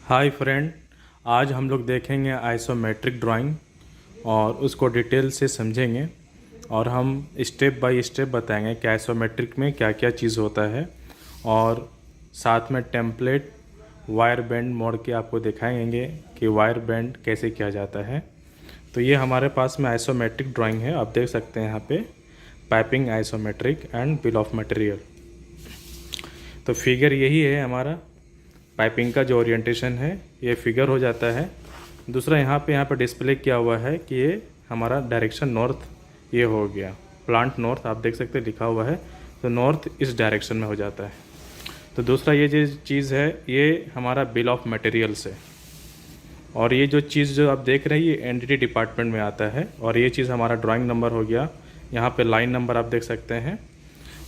Hi friend, आज हम लोग देखेंगे आइसोमेट्रिक ड्राइंग और उसको डिटेल से समझेंगे और हम स्टेप बाय स्टेप बताएंगे कि आइसोमेट्रिक में क्या क्या चीज़ होता है और साथ में टेम्पलेट वायर बैंड मोड के आपको दिखाएंगे कि वायर बैंड कैसे किया जाता है। तो ये हमारे पास में आइसोमेट्रिक ड्राइंग है, आप देख सकते हैं यहाँ पे piping isometric and bill of material. तो फिगर यही है हमारा पाइपिंग का जो ओरिएंटेशन है, ये फिगर हो जाता है। दूसरा यहाँ पे डिस्प्ले किया हुआ है कि ये हमारा डायरेक्शन नॉर्थ ये हो गया, प्लांट नॉर्थ आप देख सकते हैं लिखा हुआ है, तो नॉर्थ इस डायरेक्शन में हो जाता है। तो दूसरा ये जो चीज़ है ये हमारा बिल ऑफ मटेरियल्स है और ये जो चीज़ जो आप देख रहे हैं ये एंटिटी डिपार्टमेंट में आता है और ये चीज़ हमारा ड्राइंग नंबर हो गया, यहाँ पे लाइन नंबर आप देख सकते हैं।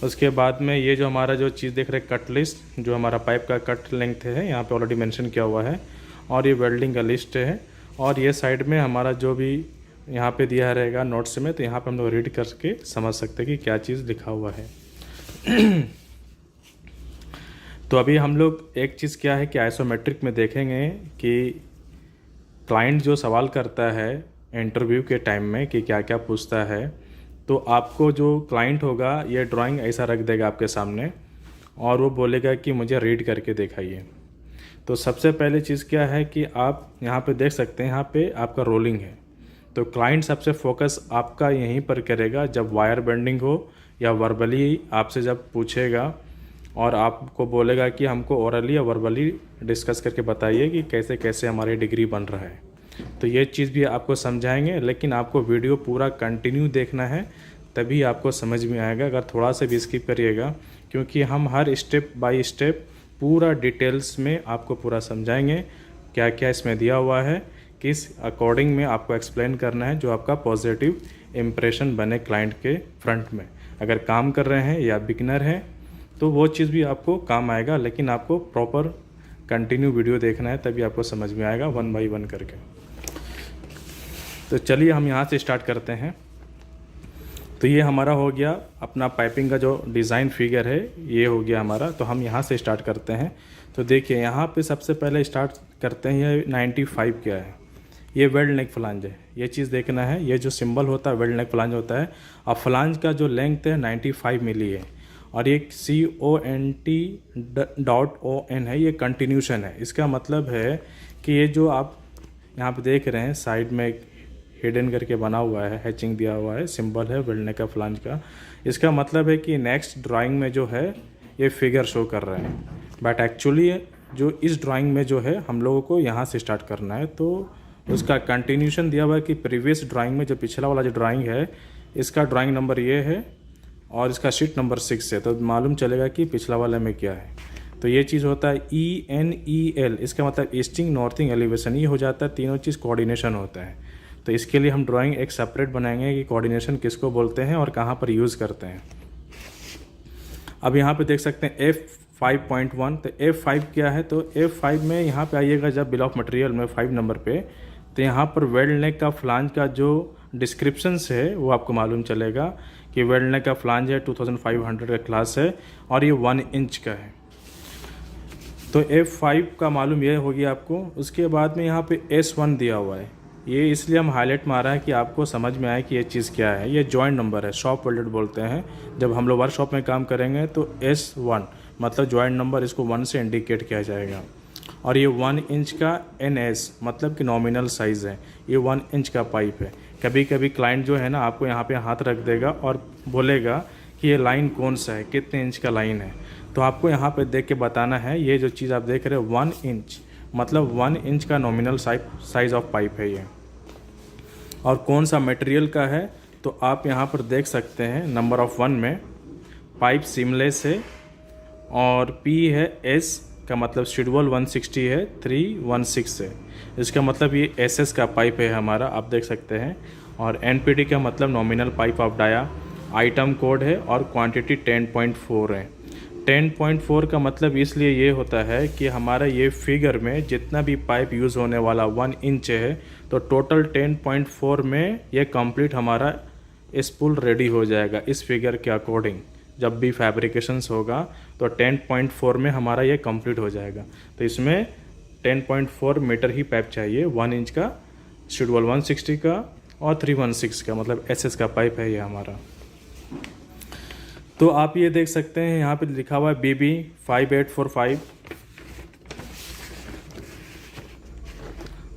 उसके बाद में ये जो हमारा जो चीज़ देख रहे हैं कट लिस्ट, जो हमारा पाइप का कट लेंथ है यहाँ पे ऑलरेडी मेंशन किया हुआ है और ये वेल्डिंग का लिस्ट है और ये साइड में हमारा जो भी यहाँ पे दिया रहेगा नोट्स में, तो यहाँ पे हम लोग रीड करके समझ सकते हैं कि क्या चीज़ लिखा हुआ है। तो अभी हम लोग एक चीज़ क्या है कि आइसोमेट्रिक में देखेंगे कि क्लाइंट जो सवाल करता है इंटरव्यू के टाइम में कि क्या क्या पूछता है, तो आपको जो क्लाइंट होगा ये ड्राइंग ऐसा रख देगा आपके सामने और वो बोलेगा कि मुझे रीड करके दिखाइए। तो सबसे पहले चीज़ क्या है कि आप यहाँ पे देख सकते हैं, यहाँ पे आपका रोलिंग है, तो क्लाइंट सबसे फोकस आपका यहीं पर करेगा जब वायर बेंडिंग हो या वर्बली आपसे जब पूछेगा और आपको बोलेगा कि हमको ओरली या वर्बली डिस्कस करके बताइए कि कैसे कैसे हमारी डिग्री बन रहा है। तो ये चीज़ भी आपको समझाएंगे, लेकिन आपको वीडियो पूरा कंटिन्यू देखना है तभी आपको समझ में आएगा। अगर थोड़ा सा भी स्किप करिएगा, क्योंकि हम हर स्टेप बाय स्टेप पूरा डिटेल्स में आपको पूरा समझाएंगे क्या क्या इसमें दिया हुआ है, किस अकॉर्डिंग में आपको एक्सप्लेन करना है जो आपका पॉजिटिव इम्प्रेशन बने क्लाइंट के फ्रंट में। अगर काम कर रहे हैं या बिगिनर हैं तो वो चीज़ भी आपको काम आएगा, लेकिन आपको प्रॉपर कंटिन्यू वीडियो देखना है तभी आपको समझ में आएगा वन बाई वन करके। तो चलिए हम यहाँ से स्टार्ट करते हैं। तो ये हमारा हो गया अपना पाइपिंग का जो डिज़ाइन फिगर है, ये हो गया हमारा। तो हम यहाँ से स्टार्ट करते हैं। तो देखिए यहाँ पे सबसे पहले स्टार्ट करते हैं, ये 95 क्या है, ये वेल्ड नेक फ्लांज है, ये चीज़ देखना है। ये जो सिंबल होता है वेल्ड नेक फ्लांज होता है और फ्लांज का जो लेंथ है 95 मिली है और ये CONT.ON है, ये कंटिन्यूशन है। इसका मतलब है कि ये जो आप यहाँ पे देख रहे हैं साइड में हिडन करके बना हुआ है, हैचिंग दिया हुआ है, सिंबल है वेल्ड नेक का फ्लांज का। इसका मतलब है कि नेक्स्ट ड्राइंग में जो है ये फिगर शो कर रहे हैं, बट एक्चुअली जो इस ड्राइंग में जो है हम लोगों को यहाँ से स्टार्ट करना है। तो उसका कंटिन्यूशन दिया हुआ है कि प्रीवियस ड्राइंग में जो पिछला वाला जो ड्राइंग है इसका ड्राइंग नंबर ये है और इसका शीट नंबर 6 है, तो मालूम चलेगा कि पिछला वाले में क्या है। तो ये चीज़ होता है ENEL, इसका मतलब ईस्टिंग नॉर्थिंग एलिवेशन, ये हो जाता है, तीनों चीज़ कोऑर्डिनेशन होता है। तो इसके लिए हम ड्राइंग एक सेपरेट बनाएंगे कि कोऑर्डिनेशन किसको बोलते हैं और कहाँ पर यूज़ करते हैं। अब यहाँ पे देख सकते हैं F5.1, तो F5 क्या है, तो F5 में यहाँ पे आइएगा जब बिल ऑफ मटेरियल में 5 नंबर पे, तो यहाँ पर वेल्ड नेक का फ्लांज का जो डिस्क्रिप्शंस है वो आपको मालूम चलेगा कि वेल्ड नेक का फ्लांज है 2500 का क्लास है और ये 1 इंच का है। तो F5 का मालूम ये हो गया आपको। उसके बाद में यहाँ पे S1 दिया हुआ है, ये इसलिए हम हाईलाइट मारा है कि आपको समझ में आए कि ये चीज़ क्या है। ये जॉइंट नंबर है, शॉप वेल्डेड बोलते हैं। जब हम लोग वर्कशॉप में काम करेंगे तो S1 मतलब जॉइंट नंबर, इसको 1 से इंडिकेट किया जाएगा। और ये 1 इंच का NS मतलब कि नॉमिनल साइज़ है, ये 1 इंच का पाइप है। कभी कभी क्लाइंट जो है ना आपको यहाँ पे हाथ रख देगा और बोलेगा कि ये लाइन कौन सा है, कितने इंच का लाइन है, तो आपको यहाँ पे देख के बताना है। ये जो चीज़ आप देख रहे हो 1 इंच मतलब 1 इंच का नॉमिनल साइज़ ऑफ पाइप है ये। और कौन सा मटेरियल का है तो आप यहाँ पर देख सकते हैं नंबर ऑफ 1 में पाइप सीमलेस है और P है, S का मतलब शेड्यूल 160 है, 316 है, इसका मतलब ये SS का पाइप है हमारा, आप देख सकते हैं। और NPD का मतलब nominal pipe of dia, item code है और क्वांटिटी 10.4 है। 10.4 का मतलब इसलिए ये होता है कि हमारा ये फिगर में जितना भी पाइप यूज़ होने वाला 1 इंच है, तो टोटल 10.4 में ये कंप्लीट हमारा स्पूल रेडी हो जाएगा इस फिगर के अकॉर्डिंग। जब भी फैब्रिकेशंस होगा तो 10.4 में हमारा ये कंप्लीट हो जाएगा। तो इसमें 10.4 मीटर ही पाइप चाहिए, 1 इंच का, शेड्यूल 160 का और 316 का, मतलब SS का पाइप है ये हमारा। तो आप ये देख सकते हैं यहाँ पे लिखा हुआ है BB 5845।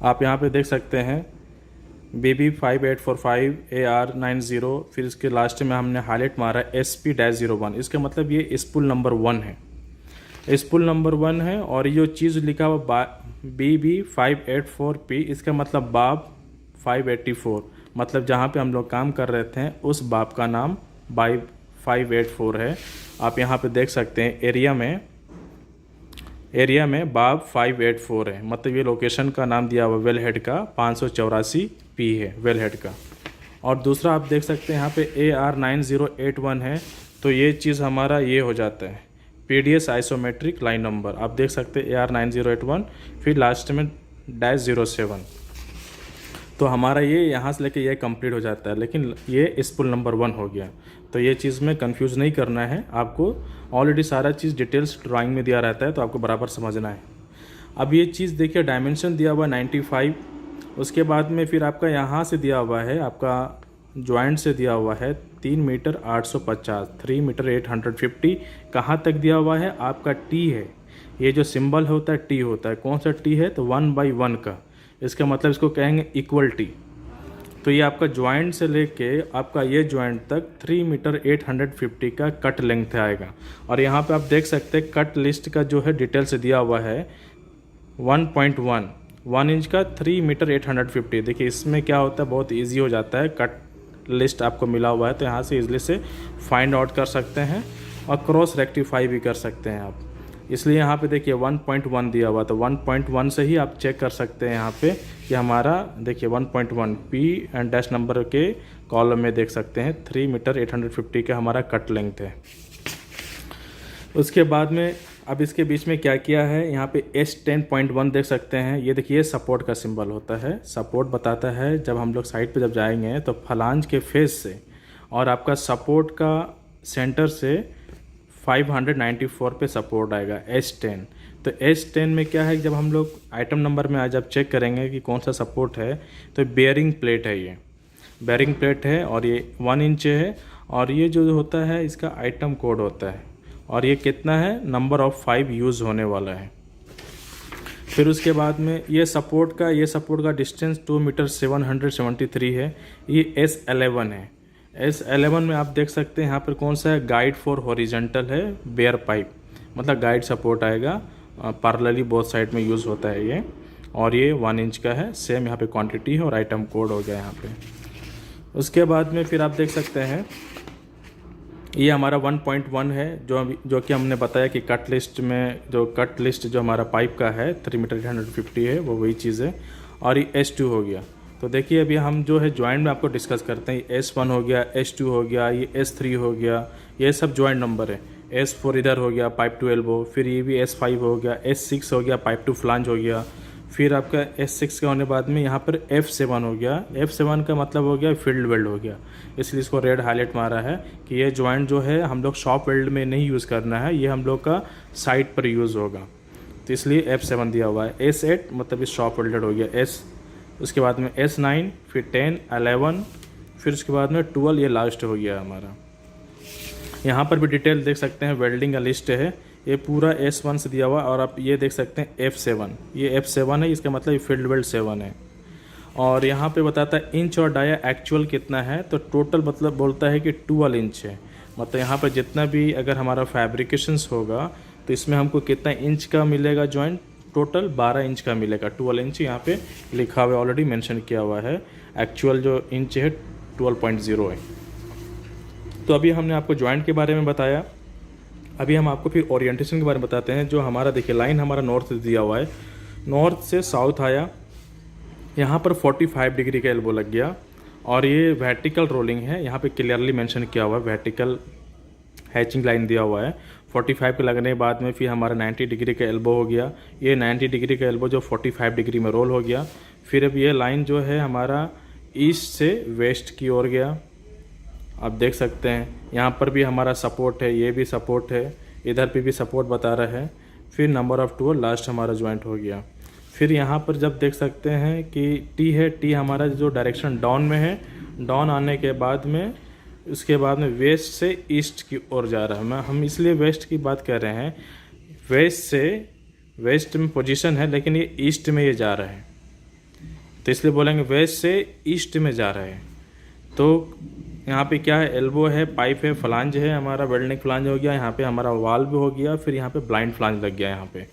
आप यहाँ पे देख सकते हैं BB 5845 AR90, फिर इसके लास्ट में हमने हाईलाइट मारा SP-01। इसका मतलब ये स्पूल नंबर 1 है, स्पूल नंबर 1 है। और ये जो चीज़ लिखा हुआ BB 584P, इसका मतलब बाब 584, मतलब जहाँ पे हम लोग काम कर रहे थे उस बाब का नाम बाब 584 है। आप यहाँ पे देख सकते हैं एरिया में बाब 584 है, मतलब ये लोकेशन का नाम दिया हुआ वेल हेड का 584P है वेल हेड का। और दूसरा आप देख सकते हैं यहाँ पे AR9081 है, तो ये चीज़ हमारा ये हो जाता है PDS आइसोमेट्रिक लाइन नंबर। आप देख सकते हैं AR9081, फिर लास्ट में -07, तो हमारा ये यहाँ से लेके ये कंप्लीट हो जाता है, लेकिन ये स्पूल नंबर 1 हो गया। तो ये चीज़ में कंफ्यूज नहीं करना है आपको, ऑलरेडी सारा चीज़ डिटेल्स ड्राइंग में दिया रहता है, तो आपको बराबर समझना है। अब ये चीज़ देखिए, डायमेंशन दिया हुआ 95, उसके बाद में फिर आपका यहाँ से दिया हुआ है, आपका जॉइंट से दिया हुआ है 3 मीटर 850, 3 मीटर 850। कहाँ तक दिया हुआ है आपका T है, ये जो सिंबल होता है T होता है, कौन सा T है, तो 1/1 का, इसका मतलब इसको कहेंगे इक्वल T। तो ये आपका जॉइंट से लेके आपका ये जॉइंट तक 3 मीटर 850 का कट लेंथ आएगा। और यहाँ पे आप देख सकते हैं कट लिस्ट का जो है डिटेल से दिया हुआ है 1 इंच का 3 मीटर 850। देखिए इसमें क्या होता है, बहुत इजी हो जाता है, कट लिस्ट आपको मिला हुआ है तो यहाँ से इजली से फाइंड आउट कर सकते हैं और क्रॉस रेक्टिफाई भी कर सकते हैं आप। इसलिए यहाँ पे देखिए 1.1 दिया हुआ, तो 1.1 से ही आप चेक कर सकते हैं यहाँ पे कि हमारा देखिए 1.1 P एंड डैश नंबर के कॉलम में देख सकते हैं 3 मीटर 850 का हमारा कट लेंथ है। उसके बाद में अब इसके बीच में क्या किया है, यहाँ पे S10.1 देख सकते हैं, ये देखिए सपोर्ट का सिंबल होता है। सपोर्ट बताता है जब हम लोग साइड पे जब जाएंगे तो फलांज के फेस से और आपका सपोर्ट का सेंटर से 594 पे सपोर्ट आएगा S10। तो S10 में क्या है, जब हम लोग आइटम नंबर में आज आप चेक करेंगे कि कौन सा सपोर्ट है, तो बेयरिंग प्लेट है, ये बेयरिंग प्लेट है और ये 1 इंच है। और ये जो होता है इसका आइटम कोड होता है, और ये कितना है, नंबर ऑफ 5 यूज़ होने वाला है। फिर उसके बाद में ये सपोर्ट का डिस्टेंस 2 मीटर 773 है। ये S11 है। S11 में आप देख सकते हैं यहाँ पर कौन सा है, गाइड फॉर हॉरिजेंटल है, बेयर पाइप, मतलब गाइड सपोर्ट आएगा, पैरेलली बोथ साइड में यूज़ होता है ये। और ये 1 इंच का है, सेम यहाँ पे क्वांटिटी है और आइटम कोड हो गया यहाँ पे। उसके बाद में फिर आप देख सकते हैं ये हमारा 1.1 है, जो कि हमने बताया कि कट लिस्ट जो हमारा पाइप का है 3 मीटर 850 है, वो वही चीज़ है। और ये S2 हो गया। तो देखिए अभी हम जो है जॉइंट में आपको डिस्कस करते हैं, S1 हो गया, S2 हो गया, ये S3 हो गया, ये सब जॉइंट नंबर है। S4 इधर हो गया, पाइप टू एल्बो, फिर ये भी S5 हो गया, S6 हो गया, पाइप टू फ्लांज हो गया। फिर आपका S6 का होने बाद में यहाँ पर F7 हो गया। F7 का मतलब हो गया फील्ड वेल्ड हो गया, इसलिए इसको रेड हाईलाइट मारा है कि ये जॉइंट जो है हम लोग शॉप वेल्ड में नहीं यूज़ करना है, ये हम लोग का साइड पर यूज़ होगा, तो इसलिए F7 दिया हुआ है। S8 मतलब इस शॉप वेल्डेड हो गया, उसके बाद में S9, फिर 10, 11, फिर उसके बाद में 12, ये लास्ट हो गया हमारा। यहाँ पर भी डिटेल देख सकते हैं, वेल्डिंग का लिस्ट है, ये पूरा S1 से दिया हुआ। और आप ये देख सकते हैं F7, ये F7 है, इसका मतलब ये फील्ड वेल्ड 7 है। और यहाँ पे बताता है इंच और डाया एक्चुअल कितना है, तो टोटल मतलब बोलता है कि 12 इंच है। मतलब यहाँ पर जितना भी अगर हमारा फैब्रिकेशंस होगा तो इसमें हमको कितना इंच का मिलेगा जॉइंट, टोटल 12 इंच का मिलेगा। 12 इंच यहाँ पे लिखा हुआ है, ऑलरेडी मेंशन किया हुआ है। एक्चुअल जो इंच है 12.0 है। तो अभी हमने आपको जॉइंट के बारे में बताया, अभी हम आपको फिर ओरिएंटेशन के बारे में बताते हैं। जो हमारा देखिए लाइन हमारा नॉर्थ से दिया हुआ है, नॉर्थ से साउथ आया, यहाँ पर 45 डिग्री का एल्बो लग गया। और ये वर्टिकल रोलिंग है, यहाँ पे क्लियरली मेंशन किया हुआ है, वर्टिकल हैचिंग लाइन दिया हुआ है। 45 के लगने के बाद में फिर हमारा 90 डिग्री का एल्बो हो गया। ये 90 डिग्री का एल्बो जो 45 डिग्री में रोल हो गया। फिर अब ये लाइन जो है हमारा ईस्ट से वेस्ट की ओर गया। आप देख सकते हैं यहाँ पर भी हमारा सपोर्ट है, ये भी सपोर्ट है, इधर पे भी सपोर्ट बता रहा है। फिर नंबर ऑफ 12 लास्ट हमारा जॉइंट हो गया। फिर यहाँ पर जब देख सकते हैं कि टी है, टी हमारा जो डायरेक्शन डाउन में है, डाउन आने के बाद में उसके बाद में वेस्ट से ईस्ट की ओर जा रहा है। हम इसलिए वेस्ट की बात कर रहे हैं, वेस्ट से वेस्ट में पोजीशन है लेकिन ये ईस्ट में ये जा रहा है, तो इसलिए बोलेंगे वेस्ट से ईस्ट में जा रहा है। तो यहाँ पे क्या है, एल्बो है, पाइप है, फ्लांज है, हमारा वेल्डनेक फ्लांज हो गया, यहाँ पे हमारा वाल्व हो गया, फिर यहाँ पे ब्लाइंड फ्लांज लग गया। यहाँ पे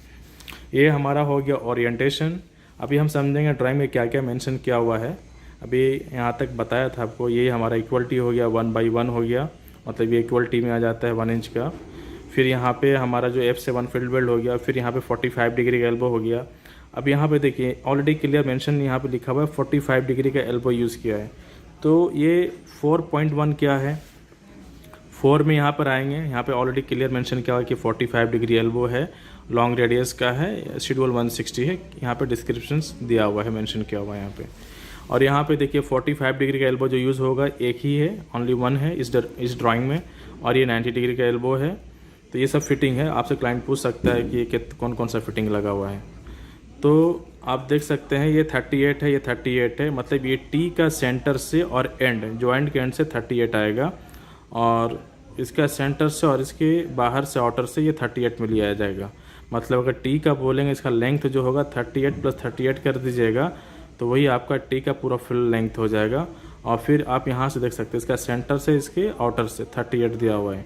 ये हमारा हो गया ओरिएंटेशन। अभी हम समझेंगे ड्राइंग में क्या क्या मेंशन किया हुआ है। अभी यहाँ तक बताया था आपको, ये हमारा इक्वलिटी हो गया, 1/1 हो गया, मतलब ये इक्वलिटी में आ जाता है 1 इंच का। फिर यहाँ पे हमारा जो F7 फील्ड वेल्ड हो गया, फिर यहाँ पे 45 डिग्री का एल्बो हो गया। अब यहाँ पे देखिए ऑलरेडी क्लियर मेंशन यहाँ पे लिखा हुआ है 45 डिग्री का एल्बो यूज़ किया है। तो ये 4.1 क्या है, 4 में यहाँ पर आएंगे, यहाँ पे ऑलरेडी क्लियर मेंशन किया हुआ है कि 45 डिग्री एल्बो है, लॉन्ग रेडियस का है, शेड्यूल 160 है, यहाँ पे डिस्क्रिप्शन दिया हुआ है, मेंशन किया हुआ है यहाँ पे। और यहाँ पे देखिए 45 डिग्री का एल्बो जो यूज़ होगा एक ही है, ओनली वन है इस ड्राइंग में, और ये 90 डिग्री का एल्बो है। तो ये सब फिटिंग है। आपसे क्लाइंट पूछ सकता है कि ये कौन कौन सा फिटिंग लगा हुआ है। तो आप देख सकते हैं ये 38 है, ये 38 है, मतलब ये टी का सेंटर से और एंड, जॉइंट के एंड से 38 आएगा, और इसका सेंटर से और इसके बाहर से आउटर से ये 38 मिली आ जाएगा। मतलब अगर टी का बोलेंगे इसका लेंथ जो होगा 38 + 38 कर दीजिएगा, तो वही आपका टी का पूरा फुल लेंथ हो जाएगा। और फिर आप यहाँ से देख सकते हैं इसका सेंटर से इसके आउटर से 38 दिया हुआ है,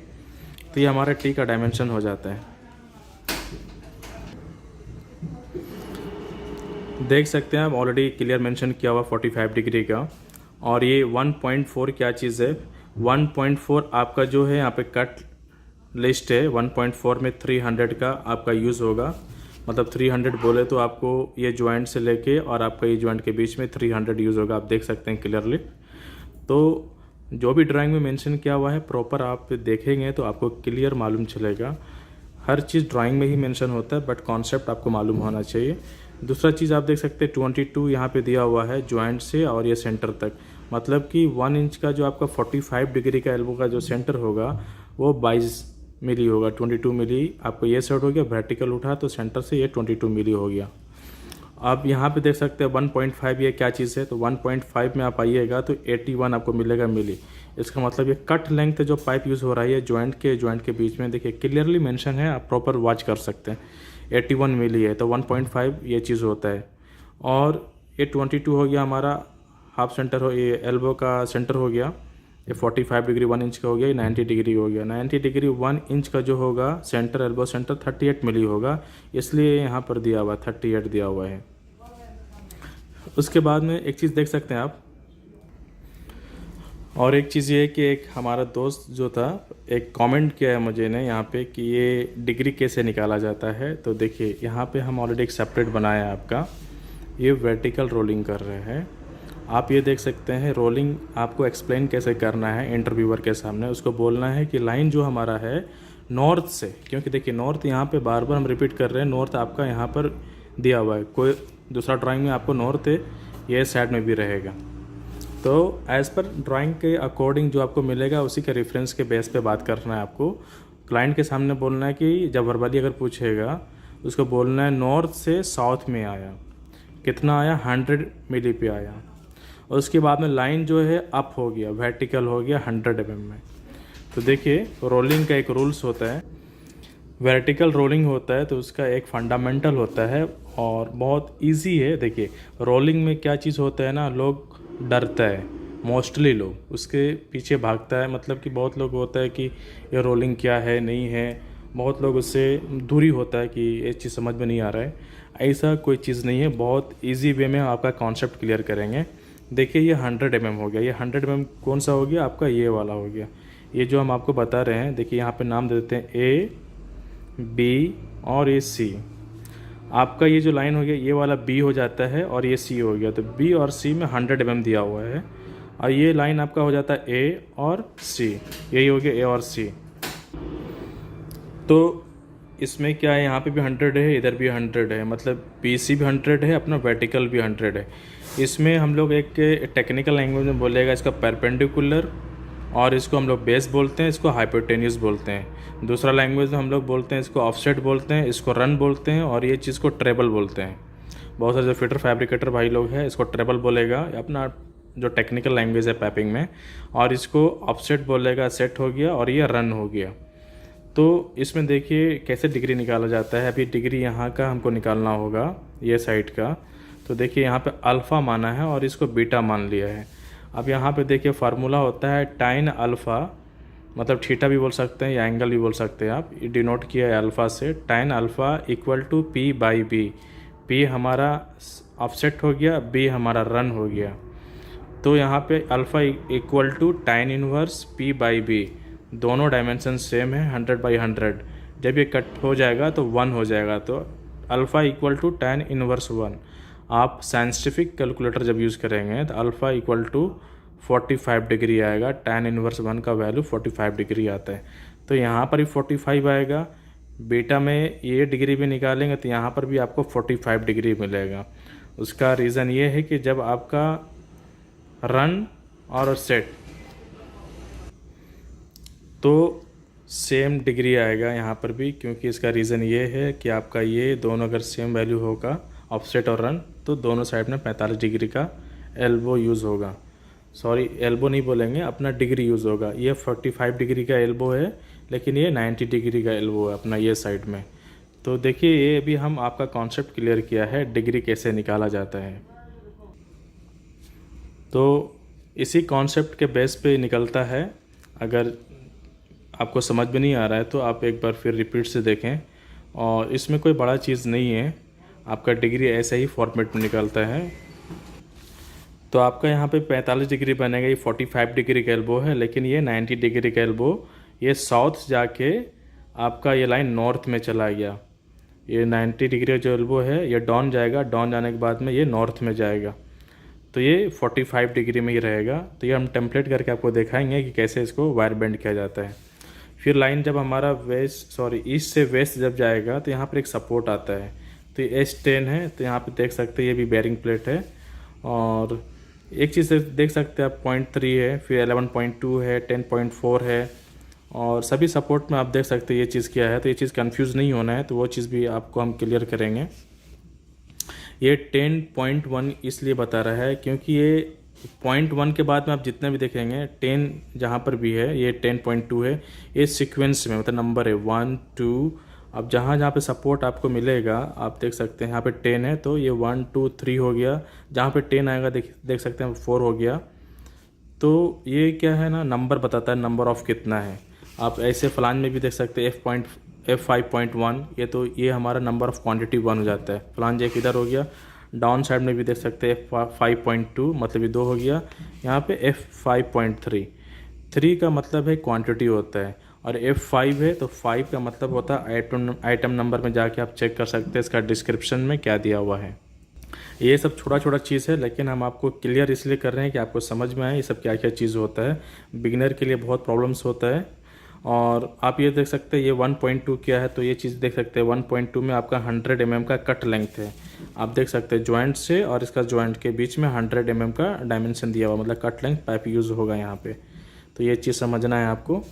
तो ये हमारा टी का डायमेंशन हो जाता है। देख सकते हैं आप ऑलरेडी क्लियर मेंशन किया हुआ 45 डिग्री का। और ये 1.4 क्या चीज़ है, 1.4 आपका जो है यहाँ पे कट लिस्ट है, 1.4 में 300 का आपका यूज़ होगा। मतलब 300 बोले तो आपको ये जॉइंट से लेके और आपका ये जॉइंट के बीच में 300 यूज़ होगा, आप देख सकते हैं क्लियरली। तो जो भी ड्राइंग में मेंशन किया हुआ है प्रॉपर आप देखेंगे तो आपको क्लियर मालूम चलेगा। हर चीज़ ड्राइंग में ही मेंशन होता है, बट कॉन्सेप्ट आपको मालूम होना चाहिए। दूसरा चीज़ आप देख सकते हैं 22 यहाँ पे दिया हुआ है जॉइंट से और ये सेंटर तक, मतलब कि 1 इंच का जो आपका 45 डिग्री का एल्बो का जो सेंटर होगा वो 22 मिली होगा, 22 मिली आपको ये साइड हो गया, वर्टिकल उठा तो सेंटर से ये 22 मिली हो गया। आप यहाँ पे देख सकते हैं 1.5 ये क्या चीज़ है, तो 1.5 में आप आइएगा तो 81 आपको मिलेगा मिली। इसका मतलब ये कट लेंथ जो पाइप यूज़ हो रहा है जॉइंट के बीच में, देखिए क्लियरली मेंशन है, आप प्रॉपर वॉच कर सकते हैं। 81 मिली है तो 1.5 ये चीज़ होता है। और ये 22 हो गया हमारा हाफ सेंटर, हो ये एल्बो का सेंटर हो गया, ये 45 डिग्री 1 इंच का हो गया, ये 90 डिग्री हो गया। 90 डिग्री 1 इंच का जो होगा सेंटर, एल्बो सेंटर 38 मिली होगा, इसलिए यहाँ पर दिया हुआ 38 दिया हुआ है। उसके बाद में एक चीज़ देख सकते हैं आप, और एक चीज़ ये है कि एक हमारा दोस्त जो था एक कमेंट किया है मुझे ने यहाँ पे कि ये डिग्री कैसे निकाला जाता है। तो देखिए यहाँ पे हम ऑलरेडी एक सेपरेट बनाया है आपका, ये वर्टिकल रोलिंग कर रहे हैं। आप ये देख सकते हैं रोलिंग आपको एक्सप्लेन कैसे करना है इंटरव्यूअर के सामने। उसको बोलना है कि लाइन जो हमारा है नॉर्थ से, क्योंकि देखिए नॉर्थ यहाँ पे बार बार हम रिपीट कर रहे हैं, नॉर्थ आपका यहाँ पर दिया हुआ है, कोई दूसरा ड्राइंग में आपको नॉर्थ है ये साइड में भी रहेगा। तो एज़ पर ड्राइंग के अकॉर्डिंग जो आपको मिलेगा उसी के रेफरेंस के बेस पे बात करना है आपको। क्लाइंट के सामने बोलना है कि जब वर्बली अगर पूछेगा उसको बोलना है नॉर्थ से साउथ में आया, कितना आया 100 मिली पे आया। और उसके बाद में लाइन जो है अप हो गया, वर्टिकल हो गया 100 mm में। तो देखिए रोलिंग का एक रूल्स होता है, वर्टिकल रोलिंग होता है तो उसका एक फंडामेंटल होता है और बहुत इजी है। देखिए रोलिंग में क्या चीज़ होता है ना, लोग डरता है, मोस्टली लोग उसके पीछे भागता है। मतलब कि बहुत लोग होता है कि ये रोलिंग क्या है नहीं है, बहुत लोग उससे दूरी होता है कि ये चीज़ समझ में नहीं आ रहा है। ऐसा कोई चीज़ नहीं है, बहुत इजी वे में आपका कॉन्सेप्ट क्लियर करेंगे। देखिए ये 100 mm हो गया, ये 100 mm कौन सा हो गया आपका, ये वाला हो गया। ये जो हम आपको बता रहे हैं देखिए यहाँ पे नाम दे देते हैं A, B और ये C। आपका ये जो लाइन हो गया ये वाला B हो जाता है और ये C हो गया, तो B और C में 100 mm दिया हुआ है। और ये लाइन आपका हो जाता है A और C, यही हो गया A और C। तो इसमें क्या है, यहाँ पे भी 100 है, इधर भी 100 है, मतलब BC भी 100 है, अपना वर्टिकल भी 100 है। इसमें हम लोग एक टेक्निकल लैंग्वेज में बोलेगा इसका परपेंडिकुलर, और इसको हम लोग बेस बोलते हैं, इसको हाइपोटेन्यूस बोलते हैं। दूसरा लैंग्वेज में हम लोग बोलते हैं इसको ऑफसेट बोलते हैं, इसको रन बोलते हैं, और ये चीज़ को ट्रेबल बोलते हैं। बहुत सारे जो फिटर फैब्रिकेटर भाई लोग हैं इसको ट्रेबल बोलेगा, अपना जो टेक्निकल लैंग्वेज है पैपिंग में, और इसको ऑफसेट बोलेगा, सेट हो गया, और ये रन हो गया। तो इसमें देखिए कैसे डिग्री निकाला जाता है। अभी डिग्री यहाँ का हमको निकालना होगा, ये साइड का। तो देखिए यहाँ पे अल्फ़ा माना है और इसको बीटा मान लिया है। अब यहाँ पे देखिए फार्मूला होता है टाइन अल्फ़ा, मतलब थीटा भी बोल सकते हैं या एंगल भी बोल सकते हैं आप, डिनोट किया है अल्फ़ा से। Tan alpha equal to P by B. P हमारा ऑफसेट हो गया, बी हमारा रन हो गया। तो यहाँ पे अल्फ़ा इक्वल टू टाइन इनवर्स पी बाई बी, दोनों डायमेंशन सेम है 100/100। जब ये कट हो जाएगा तो 1 हो जाएगा, तो अल्फ़ा इक्वल टू टाइन इनवर्स 1। आप साइंटिफिक कैलकुलेटर जब यूज़ करेंगे तो अल्फ़ा इक्वल टू 45 डिग्री आएगा। tan इनवर्स 1 का वैल्यू 45 डिग्री आता है। तो यहाँ पर भी 45 आएगा। बीटा में ये डिग्री भी निकालेंगे तो यहाँ पर भी आपको 45 डिग्री मिलेगा। उसका रीज़न ये है कि जब आपका रन और सेट तो सेम डिग्री आएगा यहाँ पर भी, क्योंकि इसका रीज़न ये है कि आपका ये दोनों अगर सेम वैल्यू होगा ऑफसेट और रन, तो दोनों साइड में 45 डिग्री का एल्बो यूज़ होगा। सॉरी, एल्बो नहीं बोलेंगे, अपना डिग्री यूज़ होगा। ये 45 डिग्री का एल्बो है, लेकिन ये 90 डिग्री का एल्बो है अपना ये साइड में। तो देखिए ये भी हम आपका कॉन्सेप्ट क्लियर किया है, डिग्री कैसे निकाला जाता है। तो इसी कॉन्सेप्ट के बेस पे निकलता है। अगर आपको समझ में नहीं आ रहा है तो आप एक बार फिर रिपीट से देखें, और इसमें कोई बड़ा चीज़ नहीं है, आपका डिग्री ऐसे ही फॉर्मेट में निकलता है। तो आपका यहाँ पे 45 डिग्री बनेगा, ये 45 डिग्री का एल्बो है, लेकिन ये 90 डिग्री का एल्बो, ये साउथ जाके आपका ये लाइन नॉर्थ में चला गया। ये 90 डिग्री का जो एल्बो है ये डाउन जाएगा, डाउन जाने के बाद में ये नॉर्थ में जाएगा, तो ये 45 डिग्री में ही रहेगा। तो ये हम टेम्पलेट करके आपको दिखाएंगे कि कैसे इसको वायर बेंड किया जाता है। फिर लाइन जब हमारा ईस्ट से वेस्ट जब जाएगा तो यहाँ पर एक सपोर्ट आता है, तो ये S10 है। तो यहाँ पे देख सकते हैं ये भी बेयरिंग प्लेट है, और एक चीज़ देख सकते हैं आप 0.3 है, फिर 11.2 है, 10.4 है, और सभी सपोर्ट में आप देख सकते हैं ये चीज़ क्या है। तो ये चीज़ कंफ्यूज नहीं होना है, तो वो चीज़ भी आपको हम क्लियर करेंगे। ये 10.1 इसलिए बता रहा है क्योंकि ये 0.1 के बाद में आप जितने भी देखेंगे 10 जहाँ पर भी है ये 10.2 है, ये सीक्वेंस में मतलब नंबर है 1 2। अब जहाँ जहाँ पे सपोर्ट आपको मिलेगा आप देख सकते हैं यहाँ पे 10 है, तो ये 1 2 3 हो गया। जहाँ पे 10 आएगा देख सकते हैं 4 हो गया। तो ये क्या है ना, नंबर बताता है, नंबर ऑफ कितना है। आप ऐसे फलान में भी देख सकते हैं F5.1, ये हमारा नंबर ऑफ क्वांटिटी 1 हो जाता है। फलान एक इधर हो गया। डाउन साइड में भी देख सकते हैं F5.2, मतलब ये 2 हो गया। यहाँ पे F5.3, 3 का मतलब है क्वांटिटी होता है, और F5 है तो 5 का मतलब होता है आइटम नंबर में जाके आप चेक कर सकते हैं इसका डिस्क्रिप्शन में क्या दिया हुआ है। ये सब छोटा छोटा चीज़ है, लेकिन हम आपको क्लियर इसलिए कर रहे हैं कि आपको समझ में आए ये सब क्या क्या चीज़ होता है। बिगिनर के लिए बहुत प्रॉब्लम्स होता है। और आप ये देख सकते हैं ये 1.2 क्या है, तो ये चीज़ देख सकते हैं 1.2 में आपका 100 mm का कट लेंथ है। आप देख सकते हैं जॉइंट से और इसका जॉइंट के बीच में 100 mm का डायमेंशन दिया हुआ, मतलब कट लेंथ पाइप यूज़ होगा यहाँ पे। तो ये चीज़ समझना है आपको,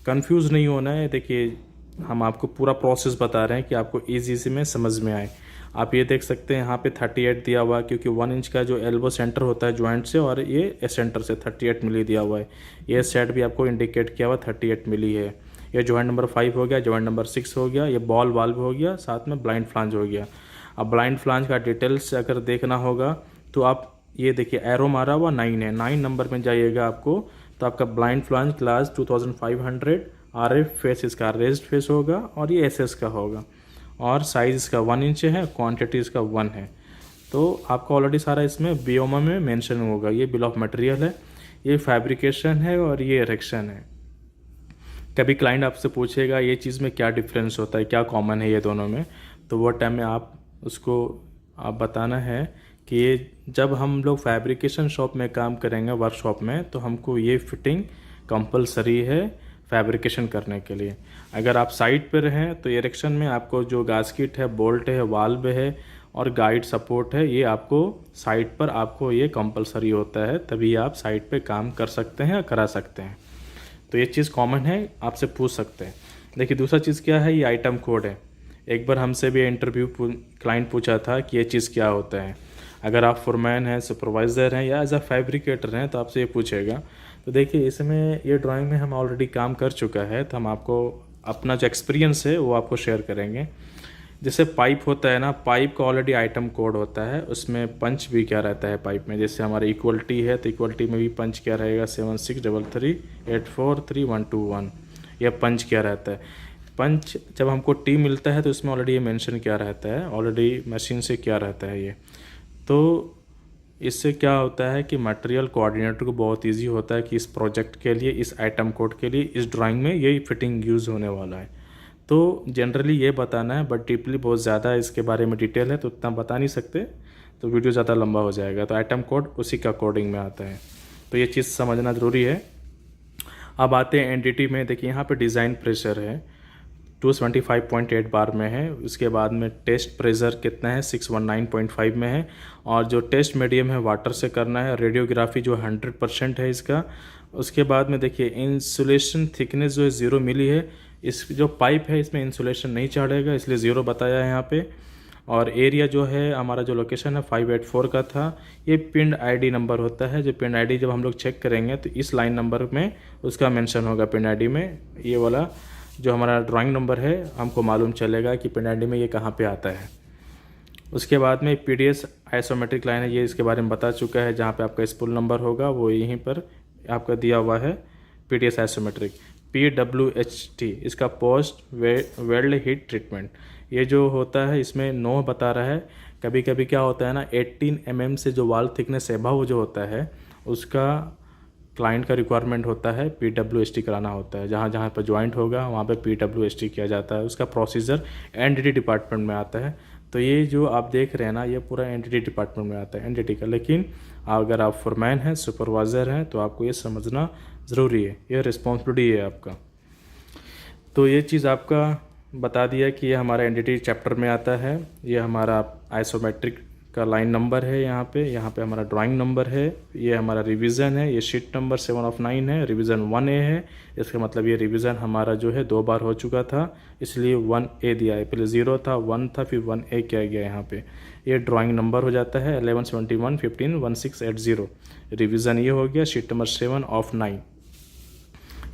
कंफ्यूज नहीं होना है। देखिए हम आपको पूरा प्रोसेस बता रहे हैं कि आपको ईजी में समझ में आए। आप ये देख सकते हैं यहाँ पे 38 दिया हुआ है, क्योंकि 1 इंच का जो एल्बो सेंटर होता है जॉइंट से, और ये सेंटर से 38 मिली दिया हुआ है। ये सेट भी आपको इंडिकेट किया हुआ 38 मिली है। ये जॉइंट नंबर 5 हो गया, जॉइंट नंबर 6 हो गया, ये बॉल वाल्व हो गया, साथ में ब्लाइंड फ्लांज हो गया। अब ब्लाइंड फ्लांज का डिटेल्स अगर देखना होगा तो आप ये देखिए एरो मारा हुआ 9 है, 9 नंबर में जाइएगा आपको, तो आपका blind flange class 2500 RF face इसका रेज्ड फेस होगा, और ये SS का होगा, और साइज़ इसका 1 इंच है, क्वांटिटी इसका 1 है। तो आपका ऑलरेडी सारा इसमें BOM में मेंशन होगा। ये बिल ऑफ मटेरियल है, ये फैब्रिकेशन है, और ये इरेक्शन है। कभी क्लाइंट आपसे पूछेगा ये चीज़ में क्या डिफरेंस होता है, क्या कॉमन है ये दोनों में, तो वो टाइम में आप उसको बताना है कि ये जब हम लोग फैब्रिकेशन शॉप में काम करेंगे, वर्कशॉप में, तो हमको ये फिटिंग कंपलसरी है फैब्रिकेशन करने के लिए। अगर आप साइट पर रहें तो इरेक्शन में आपको जो गास्केट है, बोल्ट है, वाल्व है और गाइड सपोर्ट है, ये आपको साइट पर आपको ये कंपलसरी होता है, तभी आप साइट पे काम कर सकते हैं या करा सकते हैं। तो ये चीज़ कॉमन है, आपसे पूछ सकते हैं। देखिए दूसरा चीज़ क्या है, ये आइटम कोड है। एक बार हमसे भी इंटरव्यू क्लाइंट पूछा था कि ये चीज़ क्या होता है। अगर आप फोरमैन हैं, सुपरवाइज़र हैं या एज अ फैब्रिकेटर हैं तो आपसे ये पूछेगा। तो देखिए इसमें ये ड्राइंग में हम ऑलरेडी काम कर चुका है, तो हम आपको अपना जो एक्सपीरियंस है वो आपको शेयर करेंगे। जैसे पाइप होता है ना, पाइप का ऑलरेडी आइटम कोड होता है, उसमें पंच भी क्या रहता है पाइप में। जैसे हमारे इक्वलिटी है तो इक्वलिटी में भी पंच क्या रहेगा 7633843121। यह पंच क्या रहता है। पंच जब हमको टी मिलता है तो उसमें ऑलरेडी ये मेंशन क्या रहता है, ऑलरेडी मशीन से क्या रहता है ये। तो इससे क्या होता है कि मटेरियल कोऑर्डिनेटर को बहुत इजी होता है कि इस प्रोजेक्ट के लिए, इस आइटम कोड के लिए, इस ड्राइंग में यही फिटिंग यूज़ होने वाला है। तो जनरली ये बताना है, बट डीपली बहुत ज़्यादा इसके बारे में डिटेल है तो उतना बता नहीं सकते, तो वीडियो ज़्यादा लंबा हो जाएगा। तो आइटम कोड उसी का कोडिंग में आता है, तो ये चीज़ समझना ज़रूरी है। अब आते हैं एनडीटी में। देखिए यहाँ पे डिज़ाइन प्रेशर है 225.8 बार में है। उसके बाद में टेस्ट प्रेशर कितना है 619.5 में है। और जो टेस्ट मीडियम है वाटर से करना है। रेडियोग्राफी जो 100% है इसका। उसके बाद में देखिए इंसुलेशन थिकनेस जो है 0 मिली है। इस जो पाइप है इसमें इंसुलेशन नहीं चढ़ेगा, इसलिए 0 बताया है यहाँ पे। और एरिया जो है हमारा जो लोकेशन है 584 का था। ये पिंड आईडी नंबर होता है, जो पिंड आईडी जब हम लोग चेक करेंगे तो इस लाइन नंबर में उसका मेंशन होगा पिंड आईडी में। ये वाला जो हमारा ड्राइंग नंबर है हमको मालूम चलेगा कि पिंड आईडी में ये कहाँ पे आता है। उसके बाद में पीडीएस आइसोमेट्रिक लाइन है, ये इसके बारे में बता चुका है। जहाँ पे आपका स्पूल नंबर होगा वो यहीं पर आपका दिया हुआ है। पीडीएस आइसोमेट्रिक PWHT इसका पोस्ट वेल्ड हीट ट्रीटमेंट, ये जो होता है इसमें 9 बता रहा है। कभी कभी क्या होता है ना 18 mm से जो वाल थिकनेस एबव जो होता है उसका क्लाइंट का रिक्वायरमेंट होता है PWHT कराना होता है। जहाँ जहाँ पर ज्वाइंट होगा वहाँ पे PWHT किया जाता है। उसका प्रोसीजर एनडीटी डिपार्टमेंट में आता है। तो ये जो आप देख रहे हैं ना ये पूरा एनडीटी डिपार्टमेंट में आता है एनडीटी का। लेकिन अगर आप फोरमैन हैं, सुपरवाइज़र हैं तो आपको ये समझना ज़रूरी है, ये रिस्पॉन्सिबिलिटी है आपका। तो ये चीज़ आपका बता दिया कि ये हमारा एनडीटी चैप्टर में आता है। ये हमारा आइसोमेट्रिक का लाइन नंबर है यहाँ पे हमारा ड्राइंग नंबर है। ये हमारा रिवीजन है, ये शीट नंबर 7 of 9 है, रिवीजन 1A है। इसका मतलब ये रिवीजन हमारा जो है 2 बार हो चुका था, इसलिए 1A दिया है। पहले 0 था, 1 था, फिर 1A किया गया यहाँ पे। ये ड्राइंग नंबर हो जाता है 1171151680। रिवीजन ये हो गया, शीट नंबर 7 of 9।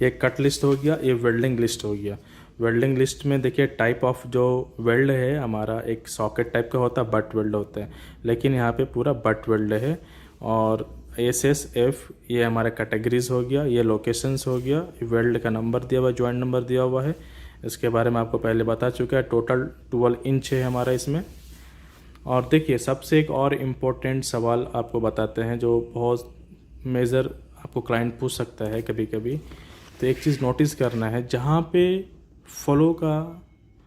ये कट लिस्ट हो गया, ये वेल्डिंग लिस्ट हो गया। वेल्डिंग लिस्ट में देखिए टाइप ऑफ जो वेल्ड है हमारा एक सॉकेट टाइप का होता है, बट वेल्ड होता है, लेकिन यहाँ पे पूरा बट वेल्ड है। और SSF ये हमारा कैटेगरीज हो गया, ये लोकेशंस हो गया, वेल्ड का नंबर दिया हुआ है, जॉइंट नंबर दिया हुआ है। इसके बारे में आपको पहले बता चुका है। टोटल 12 इंच है हमारा इसमें। और देखिए सबसे एक और इम्पोर्टेंट सवाल आपको बताते हैं जो बहुत मेजर आपको क्लाइंट पूछ सकता है कभी कभी। तो एक चीज़ नोटिस करना है, जहाँ पे फ्लो का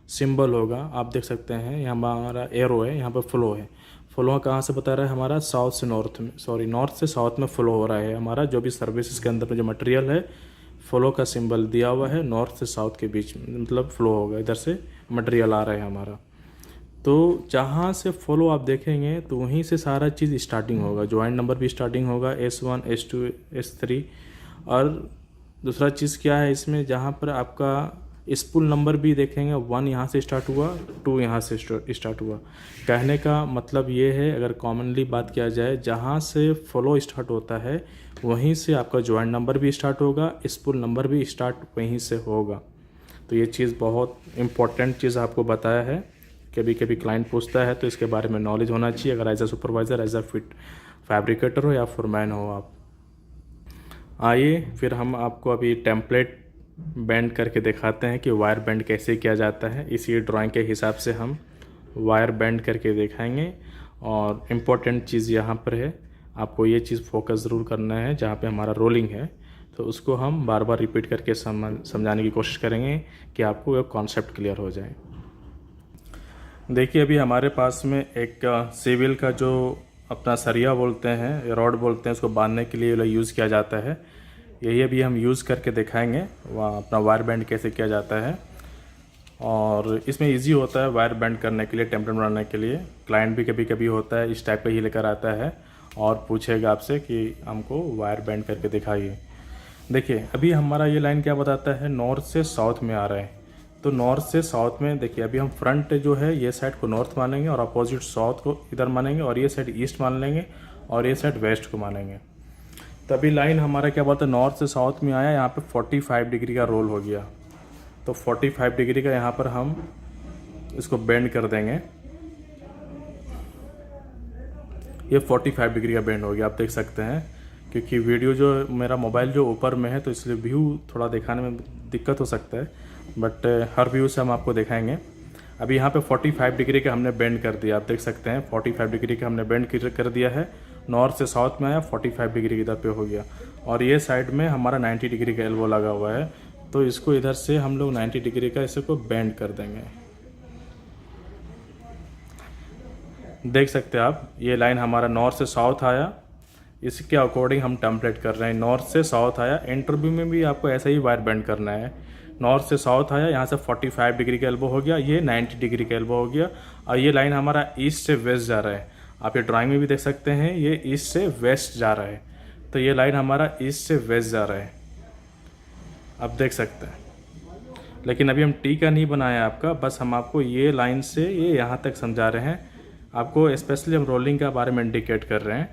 सिंबल होगा आप देख सकते हैं, यहाँ हमारा एरो है, यहाँ पर फ्लो है। फ्लो कहाँ से बता रहा है हमारा साउथ से नॉर्थ में, नॉर्थ से साउथ में फ्लो हो रहा है हमारा। जो भी सर्विसेज के अंदर में जो मटेरियल है फ्लो का सिंबल दिया हुआ है, नॉर्थ से साउथ के बीच में मतलब फ्लो होगा, इधर से मटेरियल आ रहा है हमारा। तो जहाँ से फ्लो आप देखेंगे तो वहीं से सारा चीज़ स्टार्टिंग होगा। जॉइंट नंबर भी स्टार्टिंग होगा S1 S2 S3। और दूसरा चीज़ क्या है इसमें, जहाँ पर आपका स्पूल नंबर भी देखेंगे 1 यहाँ से स्टार्ट हुआ, 2 यहाँ से स्टार्ट हुआ। कहने का मतलब ये है, अगर कॉमनली बात किया जाए, जहाँ से फ्लो स्टार्ट होता है वहीं से आपका जॉइंट नंबर भी स्टार्ट होगा, स्पूल नंबर भी स्टार्ट वहीं से होगा। तो ये चीज़ बहुत इम्पोर्टेंट चीज़ आपको बताया है। कभी कभी क्लाइंट पूछता है तो इसके बारे में नॉलेज होना चाहिए, अगर as a supervisor, as a fabricator हो या फोरमैन हो आप। आइए फिर हम आपको अभी टेम्पलेट बेंड करके दिखाते हैं कि वायर बेंड कैसे किया जाता है। इसी ड्राइंग के हिसाब से हम वायर बेंड करके दिखाएंगे। और इम्पोर्टेंट चीज़ यहाँ पर है, आपको ये चीज़ फोकस ज़रूर करना है, जहाँ पे हमारा रोलिंग है तो उसको हम बार बार रिपीट करके समझाने की कोशिश करेंगे कि आपको एक कॉन्सेप्ट क्लियर हो जाए। देखिए अभी हमारे पास में एक सिविल का जो अपना सरिया बोलते हैं, रॉड बोलते हैं, उसको बांधने के लिए यूज़ किया जाता है। यही अभी हम यूज़ करके दिखाएंगे वहाँ अपना वायर बैंड कैसे किया जाता है। और इसमें इजी होता है वायर बैंड करने के लिए, टेम्पलेट बनाने के लिए। क्लाइंट भी कभी कभी होता है इस टाइप का ही लेकर आता है और पूछेगा आपसे कि हमको वायर बैंड करके दिखाइए। देखिए अभी हमारा ये लाइन क्या बताता है, नॉर्थ से साउथ में आ रहा है। तो नॉर्थ से साउथ में देखिए, अभी हम फ्रंट जो है ये साइड को नॉर्थ मानेंगे और अपोजिट साउथ को इधर मानेंगे, और ये साइड ईस्ट मान लेंगे और ये साइड वेस्ट को मानेंगे। तभी लाइन हमारा क्या बोलते हैं, नॉर्थ से साउथ में आया, यहाँ पे 45 डिग्री का रोल हो गया। तो 45 डिग्री का यहाँ पर हम इसको बेंड कर देंगे। ये 45 डिग्री का बेंड हो गया, आप देख सकते हैं। क्योंकि वीडियो जो मेरा मोबाइल जो ऊपर में है तो इसलिए व्यू थोड़ा दिखाने में दिक्कत हो सकता है, बट हर व्यू से हम आपको दिखाएंगे। अभी यहाँ पे 45 डिग्री का हमने बेंड कर दिया, आप देख सकते हैं 45 डिग्री का हमने बेंड कर दिया है। नॉर्थ से साउथ में आया, 45 डिग्री इधर पे हो गया, और ये साइड में हमारा 90 डिग्री का एल्बो लगा हुआ है। तो इसको इधर से हम लोग 90 डिग्री का इसको बेंड कर देंगे। देख सकते हैं आप, ये लाइन हमारा नॉर्थ से साउथ आया, इसके अकॉर्डिंग हम टेम्पलेट कर रहे हैं। नॉर्थ से साउथ आया, इंटरव्यू में भी आपको ऐसा ही वायर बेंड करना है। नॉर्थ से साउथ आया, यहाँ से 45 डिग्री का एल्बो हो गया, ये 90 डिग्री का एल्बो हो गया, और ये लाइन हमारा ईस्ट से वेस्ट जा रहा है। आप ये ड्राइंग में भी देख सकते हैं, ये ईस्ट से वेस्ट जा रहा है। तो ये लाइन हमारा ईस्ट से वेस्ट जा रहा है, आप देख सकते हैं। लेकिन अभी हम टी का नहीं बनाया आपका, बस हम आपको ये लाइन से ये यहाँ तक समझा रहे हैं। आपको स्पेशली हम रोलिंग का बारे में इंडिकेट कर रहे हैं,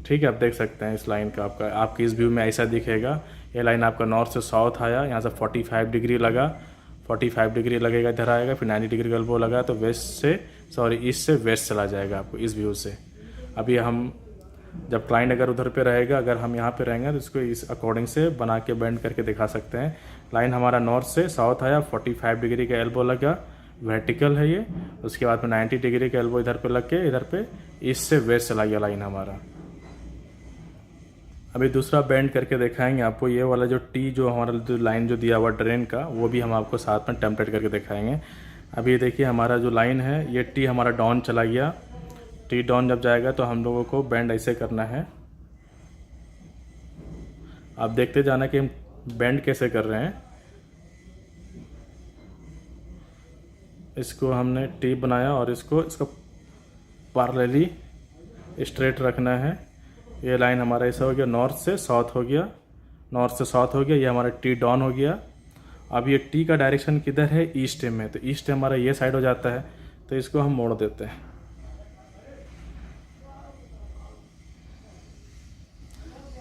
ठीक है। आप देख सकते हैं इस लाइन का आपके इस व्यू में ऐसा दिखेगा। ये लाइन आपका नॉर्थ से साउथ आया, यहाँ से 45 डिग्री लगा, 45 डिग्री लगेगा, इधर आएगा, फिर 90 डिग्री का एल्बो लगा, तो ईस्ट से वेस्ट चला जाएगा आपको इस व्यू से। अभी हम जब क्लाइंट अगर उधर पे रहेगा, अगर हम यहाँ पे रहेंगे तो इसको इस अकॉर्डिंग से बना के बेंड करके दिखा सकते हैं। लाइन हमारा नॉर्थ से साउथ आया, 45 डिग्री का एल्बो लगा, वर्टिकल है ये। उसके बाद में 90 डिग्री का एल्बो इधर पे लग के इधर पे ईस्ट से वेस्ट चला गया लाइन हमारा। अभी दूसरा बेंड करके दिखाएंगे आपको। ये वाला जो टी जो हमारा जो लाइन जो दिया हुआ ड्रेन का, वो भी हम आपको साथ में टेम्पलेट करके दिखाएंगे। अभी देखिए हमारा जो लाइन है, ये टी हमारा डाउन चला गया। टी डाउन जब जाएगा तो हम लोगों को बेंड ऐसे करना है। आप देखते जाना कि हम बेंड कैसे कर रहे हैं। इसको हमने टी बनाया और इसको पैरेलली स्ट्रेट रखना है। ये लाइन हमारा ऐसा हो गया, नॉर्थ से साउथ हो गया, नॉर्थ से साउथ हो गया, ये हमारा टी डाउन हो गया। अब ये टी का डायरेक्शन किधर है, ईस्ट में, तो ईस्ट हमारा ये साइड हो जाता है, तो इसको हम मोड़ देते हैं।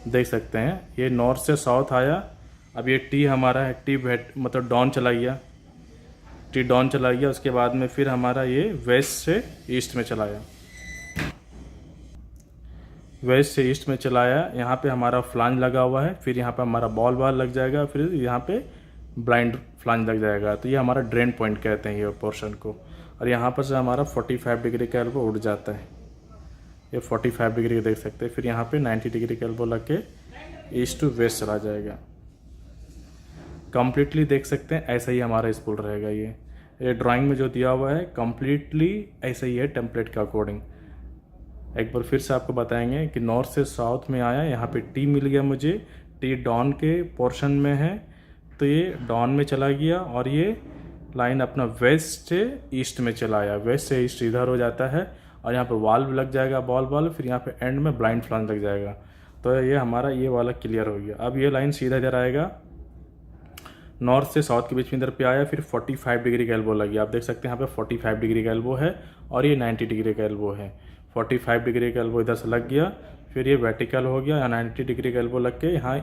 देख सकते हैं ये नॉर्थ से साउथ आया। अब ये टी हमारा है, टी मतलब डाउन चला गया, टी डाउन चला गया। उसके बाद में फिर हमारा ये वेस्ट से ईस्ट में चला गया, वेस्ट से ईस्ट में चलाया। यहाँ पे हमारा फ्लांज लगा हुआ है, फिर यहाँ पे हमारा बॉल बार लग जाएगा, फिर यहाँ पे ब्लाइंड फ्लांज लग जाएगा। तो ये हमारा ड्रेन पॉइंट कहते हैं ये पोर्शन को। और यहाँ पर से हमारा 45 डिग्री का एल्बो उड़ जाता है, ये 45 डिग्री देख सकते हैं। फिर यहाँ पे 90 डिग्री का एल्बो लग के ईस्ट टू वेस्ट चला जाएगा। कम्प्लीटली देख सकते हैं ऐसा ही हमारा स्पूल रहेगा। ये ड्राइंग में जो दिया हुआ है कम्प्लीटली ऐसा ही है टेम्पलेट के अकॉर्डिंग। एक बार फिर से आपको बताएंगे कि नॉर्थ से साउथ में आया, यहाँ पे टी मिल गया मुझे, टी डाउन के पोर्शन में है, तो ये डाउन में चला गया। और ये लाइन अपना वेस्ट से ईस्ट में चला आया, वेस्ट से ईस्ट इधर हो जाता है, और यहाँ पे वाल्व लग जाएगा, बॉल बाल, फिर यहाँ पे एंड में ब्लाइंड फ्लांज लग जाएगा। तो ये हमारा ये वाला क्लियर हो गया। अब ये लाइन सीधा इधर आएगा, नॉर्थ से साउथ के बीच में इधर पे आया, फिर 45 डिग्री का एल्बो लग गया। आप देख सकते हैं यहाँ पे 45 डिग्री का एल्बो है, और ये 90 डिग्री का एल्बो है। 45 डिग्री का एल्बो इधर से लग गया, फिर ये वर्टिकल हो गया, यहाँ 90 डिग्री का एल्बो लग के, यहाँ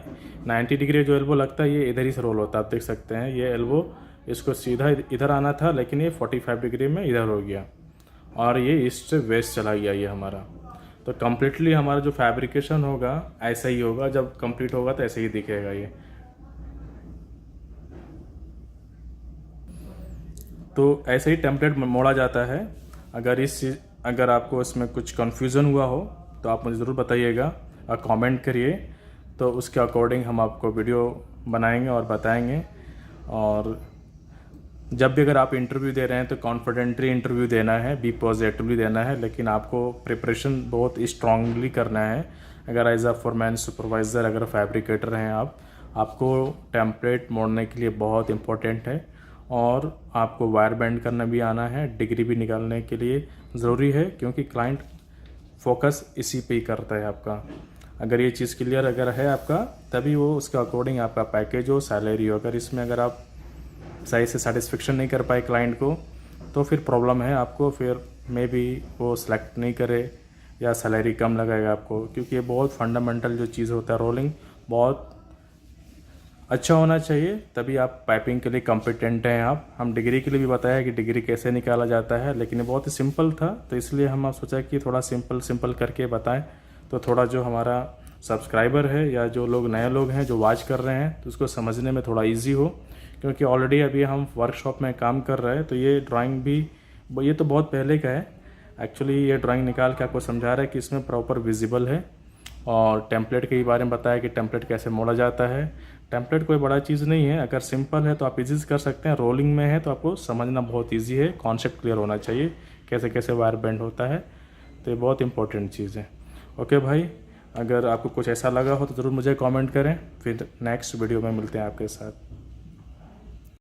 90 डिग्री जो एल्बो लगता है ये इधर ही से रोल होता है। आप देख सकते हैं ये एल्बो इसको सीधा इधर आना था, लेकिन ये 45 डिग्री में इधर हो गया, और ये ईस्ट से वेस्ट चला गया ये हमारा। तो कम्प्लीटली हमारा जो फैब्रिकेशन होगा ऐसा ही होगा, जब कंप्लीट होगा तो ऐसे ही दिखेगा ये। तो ऐसे ही टेम्पलेट मोड़ा जाता है। अगर आपको इसमें कुछ कन्फ्यूज़न हुआ हो तो आप मुझे ज़रूर बताइएगा और कमेंट करिए, तो उसके अकॉर्डिंग हम आपको वीडियो बनाएंगे और बताएंगे। और जब भी अगर आप इंटरव्यू दे रहे हैं तो कॉन्फिडेंटली इंटरव्यू देना है, बी पॉजिटिवली देना है, लेकिन आपको प्रिपरेशन बहुत स्ट्रांगली करना है। अगर एज अ फोरमैन सुपरवाइज़र अगर फैब्रिकेटर हैं आपको टेम्पलेट मोड़ने के लिए बहुत इम्पोर्टेंट है, और आपको वायर बेंड करना भी आना है, डिग्री भी निकालने के लिए ज़रूरी है, क्योंकि क्लाइंट फोकस इसी पे ही करता है आपका। अगर ये चीज़ क्लियर अगर है आपका, तभी वो उसके अकॉर्डिंग आपका पैकेज हो, सैलरी हो। अगर इसमें अगर आप सही से सेटिस्फेक्शन नहीं कर पाए क्लाइंट को, तो फिर प्रॉब्लम है आपको, फिर मे बी वो सिलेक्ट नहीं करे या सैलरी कम लगाएगा आपको, क्योंकि ये बहुत फंडामेंटल जो चीज़ होता है, रोलिंग बहुत अच्छा होना चाहिए, तभी आप पाइपिंग के लिए कॉम्पिटेंट हैं आप। हम डिग्री के लिए भी बताया कि डिग्री कैसे निकाला जाता है, लेकिन ये बहुत ही सिंपल था, तो इसलिए हम सोचा कि थोड़ा सिंपल करके बताएं, तो थोड़ा जो हमारा सब्सक्राइबर है या जो लोग नए लोग हैं जो वॉच कर रहे हैं, तो उसको समझने में थोड़ा ईजी हो, क्योंकि ऑलरेडी अभी हम वर्कशॉप में काम कर रहे हैं, तो ये ड्राइंग भी ये तो बहुत पहले का है एक्चुअली। ये ड्राइंग निकाल के आपको समझा रहा है कि इसमें प्रॉपर विजिबल है, और टेम्पलेट के बारे में बताया कि टेम्पलेट कैसे मोड़ा जाता है। टेम्पलेट कोई बड़ा चीज़ नहीं है, अगर सिंपल है तो आप इजी कर सकते हैं, रोलिंग में है तो आपको समझना बहुत इजी है, कॉन्सेप्ट क्लियर होना चाहिए कैसे कैसे वायर बेंड होता है, तो ये बहुत इंपॉर्टेंट चीज़ है। ओके भाई, अगर आपको कुछ ऐसा लगा हो तो ज़रूर मुझे कमेंट करें, फिर नेक्स्ट वीडियो में मिलते हैं आपके साथ।